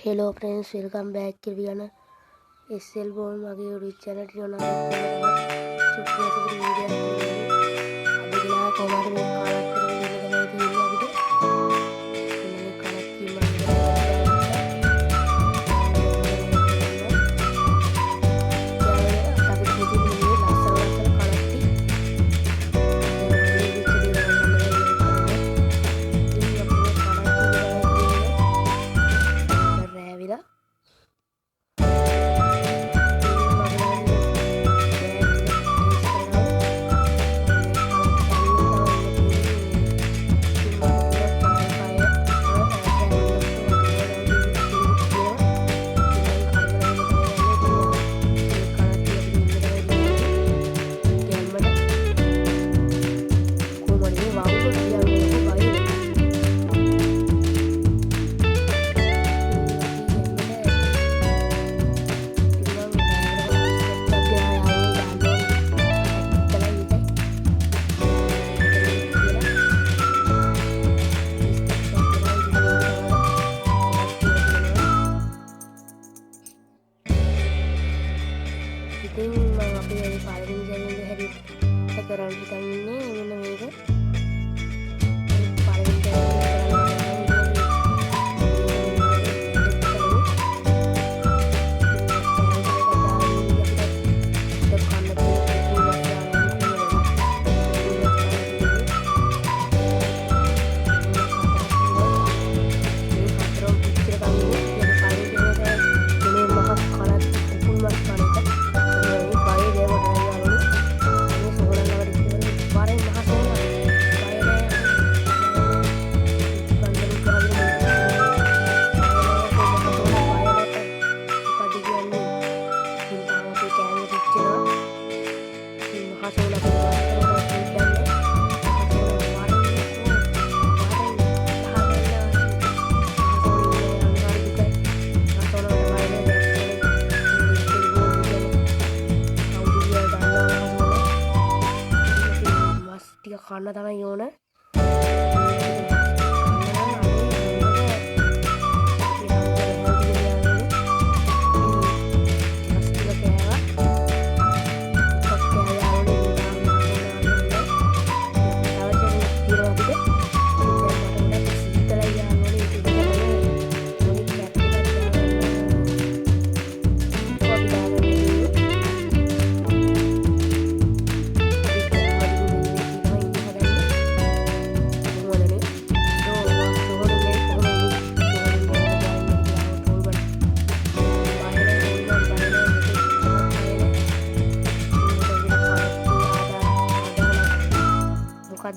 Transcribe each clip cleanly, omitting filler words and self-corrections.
Hello friends, welcome back Kirviana SL Bone මගේ YouTube channel එකට යනවා සුපිරි වීඩියෝ එකක් අද ගලා කොහමද මේ කාලත්තර වීඩියෝ එකක් තියෙන්නේ අපිට මේ කාලත් ඉතින් මම අපි මේ පළවෙනි සැරේ හැරියට කරන් හිතන් ඉන්නේ මෙන්න මේක පළවෙනි කන්න තමයි ඕන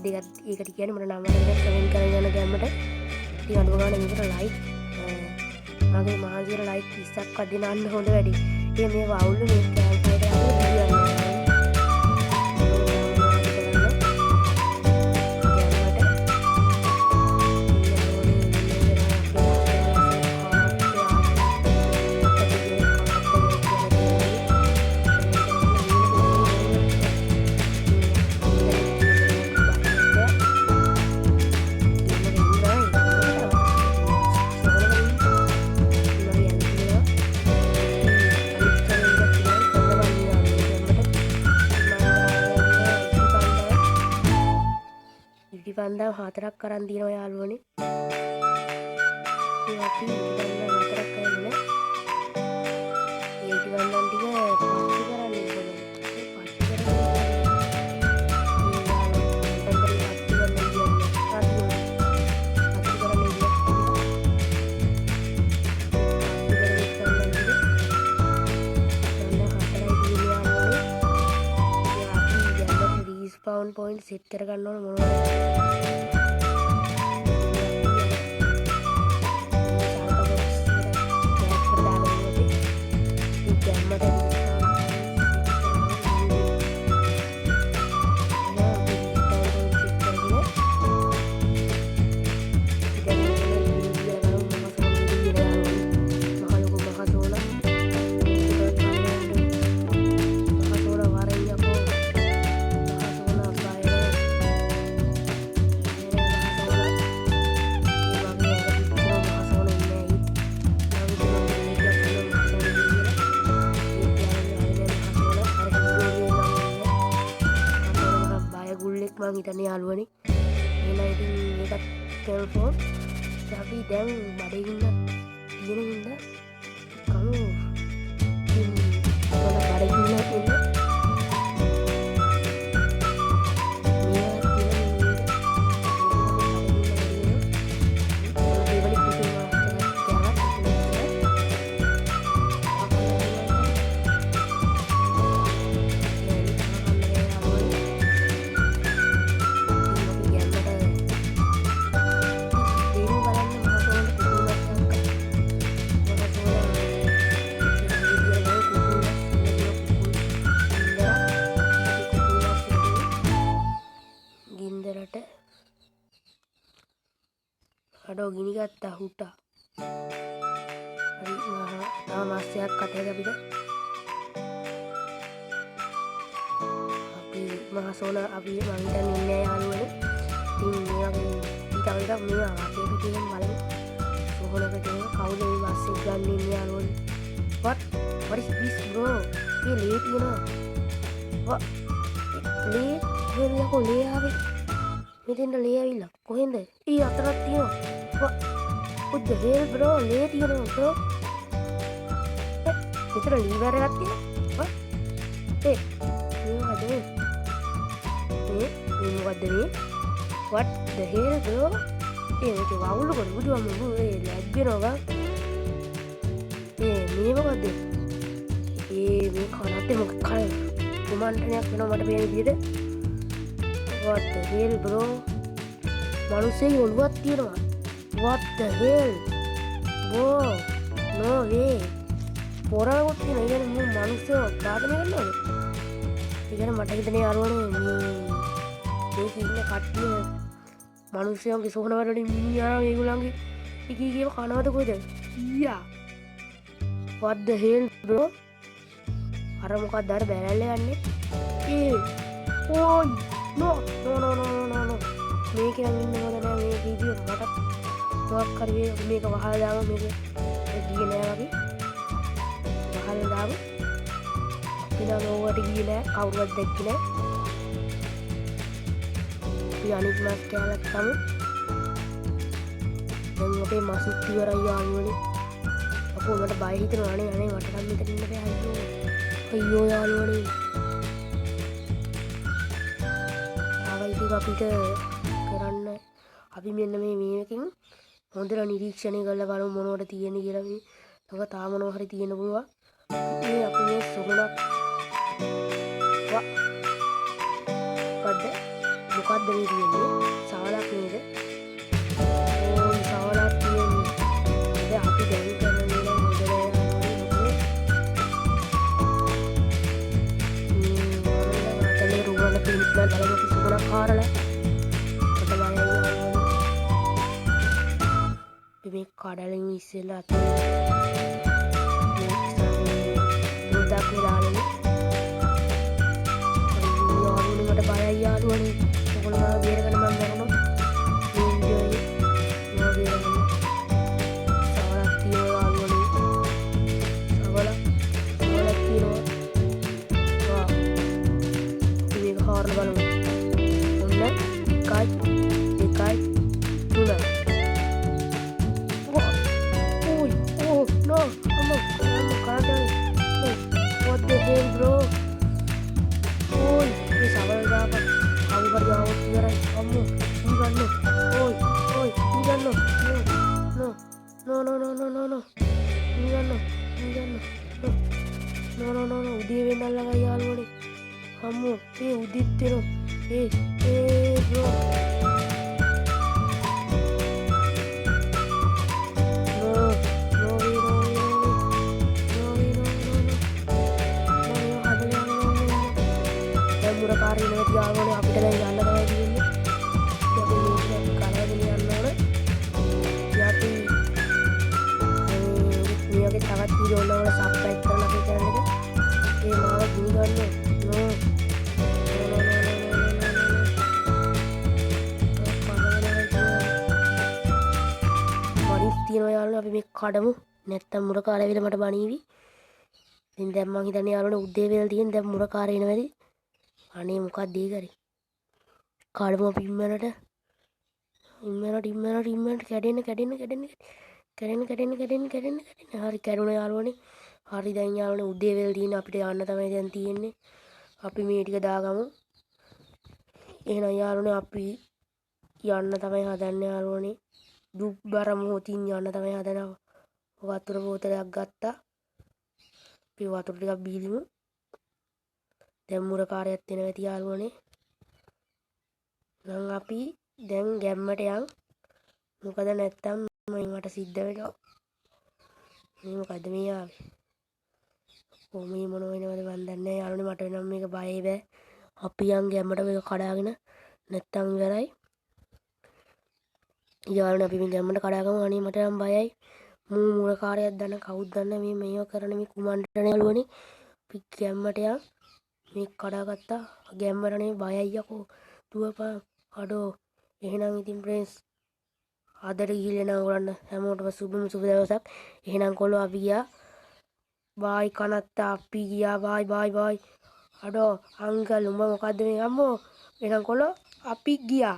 දෙකත් ඒකට කියන්නේ මට නම් වලින් කමෙන්ට් කරගෙන යන ගැම්මට ඉතින් අනුව ගන්න මේකට ලයික් මගේ මහන්සියට ලයික් 30ක්වත් දෙනන්න හොඳ වැඩි. ඉතින් මේ වවුල් මේ කැම්ප් එකට යන්න පන්දම් 4ක් කරන් දිනවා යාළුවනේ. ඒ අපි පන්දම් 4ක් කරගෙන ඒ පන්දම් ටික පස්සේ කරන්නේ කොහොමද? පස්සේ ස්පවුන් පොයින්ට් සෙට් කරගන්න ඕන මොනවද? මං හිතන්නේ යාළුවනේ. එහෙනම් ඉතින් මේකත් කැන්ෆෝන්. අපි දැන් බඩගින්න තියෙන හින්දා කමු. ඉතින් ඔයාලා බඩගින්න ඉන්න ගින්දරට අඩෝ ගිනි ගත්තා හුටා. හරි තව මාසයක් කටේ අපිට. අපි මහසෝන අපි මං හිතන්නේ ඉන්නේ යාළුවනේ. ඉතින් මේ වගේ ඊට මේ ආගේ පිටින් බලමු. සෝහනකට කවුද මේ බස් එක ගන්න ඉන්නේ යාළුවනේ. what is this bro? මේ ලේ තියෙනවා. ලේ වෙනකෝ ලේ ආවේ. මෙතෙන්ට ලේ ඇවිල්ලා කොහෙන්ද? ඊ අතරක් තියෙනවා. what the hell bro? ලේ තියෙනවා bro. මෙතන ලීවර් එකක් තියෙනවා. මොකද මේ? මොකද්ද මේ? what the hell bro? මේක වවුල කොට බුදුම මේ ලැග් වෙනවා. මේ මොකද්ද? මේ කනත් මොකක් කරේ? කුමන්ටනයක් වෙනවා මට පේන විදිහට. what the hell bro? මනුස්සයෙක් ඔළුවක් තියෙනවා. what the hell bro? no way. පොරාවක් තියෙනවා. ඒ කියන්නේ මම මනුස්සයව ඝාතනය කරනවද? ඒ කියන්නේ මට හිතන්නේ යාළුවනේ මේක ඉන්න කට්ටිය මනුස්සයන්ගේ සෝහන වලට මිනිහා මේගොල්ලන්ගේ එකීගේව කනවද කොහෙද? ඊයා. what the hell bro? අර මොකක්ද අර බැලල්ල යන්නේ? ඕයි no මේක නම් ඉන්න හොඳ නෑ. මේ වීඩියෝ මට මොකක් හරි මේක වහලා දාම. මේක ගියේ නෑ වගේ වහලා දාම. ඉතින් ඕවට ගියේ නෑ. කවුරුවත් දැක්කේ නෑ. අපි අනිත් මාස් කෑල්ලක් කමු. දැන් අපේ මාසුත් ඉවරයි යාළුවනේ. අපෝ මට බය හිතෙනවා අනේ මට නම් මෙතන ඉන්න බෑ. අයියෝ යාළුවනේ. ආවයිද අපිට කරන්න අපි මෙන්න මේකකින් හොඳට නිරීක්ෂණය කරලා බලමු මොනවද තියෙන්නේ කියලා. මේ තව තාම මොනව හරි තියෙන්න පුළුවන්. මේ අපි මේ සොහනක් මොකද්ද මේ තියෙන්නේ? සාලක් නේද? ඕයි සාලක් තියෙන්නේ. ඉතින් අපි දැන් කරන්නේ නම් මේ කඩලින් ඉස්සෙල්ලා මුදක් දාන්නේ. යාළුවනේ මට බයයි යාළුවනේ. ඔයගොල්ලෝ මාව බේරගන්න මම යනවා. මේ වීඩියෝ මාව බේරගන්න. සවලක් තියෙනවා යාළුවනේ. සවලක් තියෙනවා. මේක හොරන බලමු. ඔන්න 1 2 3 no, I'm carter. What the hell, bro? Oh, this awal dapat. Aku berjauh tirai. Kamu, enggak no. Oh, enggak no. No. Enggak no. Udah benar lah kayak lu nih. Kamu, udit tero. Bro. මුරකාරී නෙවෙයි යාළුවනේ අපිට දැන් යන්න තමයි තියෙන්නේ. අපි මේක කලවගෙන යන්න ඕන. අපි මේකේ තවත් වීඩියෝ වල සබ්ස්ක්‍රයිබ් කරලා අපේ channel එක ඒ මාව ගිනි ගන්න. වරිස් තියනවා යාළුවනේ අපි මේක කඩමු. නැත්තම් මුරකාරය වෙල මට බණීවි. ඉතින් දැන් මං හිතන්නේ යාළුවනේ උදේ වෙල තියෙන දැන් මුරකාරය එනවැරි. අනේ මොකක්ද ඒ කරේ? කඩමු අපි ඉම්මනට කැඩෙන්න හරි කැඩුණ යාළුවනේ. හරි දැන් යාළුවනේ උදේ වෙලා තියෙන අපිට යන්න තමයි දැන් තියෙන්නේ. අපි මේ ටික දාගමු. එහෙනම් යාළුවනේ අපි යන්න තමයි හදන්නේ යාළුවනේ. දුබ්බර මොහොතින් යන්න තමයි හදනවා. වතුර බෝතලයක් ගත්තා. අපි වතුර ටිකක් බීලිමු. දැන් මුරකාරයත් එනවා ඇති යාළුවනේ. නම් අපි දැන් ගැම්මට යන්. මොකද නැත්තම් මට සිද්ධ වෙනවා. මේ මොකද මේ ආවේ? කොහොමද මොන වෙනවද මන් දන්නේ නැහැ යාළුවනේ. මට වෙනම් මේක බයයි බෑ. අපි යන් ගැම්මට මේක කඩාගෙන නැත්තම් ඉවරයි. යාළුවනේ අපි මේ ගැම්මට කඩාගමු. අනේ මට නම් බයයි. මුරකාරයක් දන්න කවුද දන්න මේ මේව කරන මේ කුමන්ටනේ යාළුවනේ. අපි ගැම්මට යන්. මේක කඩාගත්තා. ගැම්මටනේ බයයි යකෝ. දුවපන්. අඩෝ. එහෙනම් ඉතින් ප්‍රෙන්ස් අදට ගිහිල්ලා නම් ඔයගොල්ලන් හැමෝටම සුබ දවසක්. එහෙනම් කොල්ලෝ අපි ගියා. බායි කනත්තා අපි ගියා. බායි. අඩෝ අංකල් උඹ මොකද්ද මේ අම්මෝ? එහෙනම් කොල්ලෝ අපි ගියා.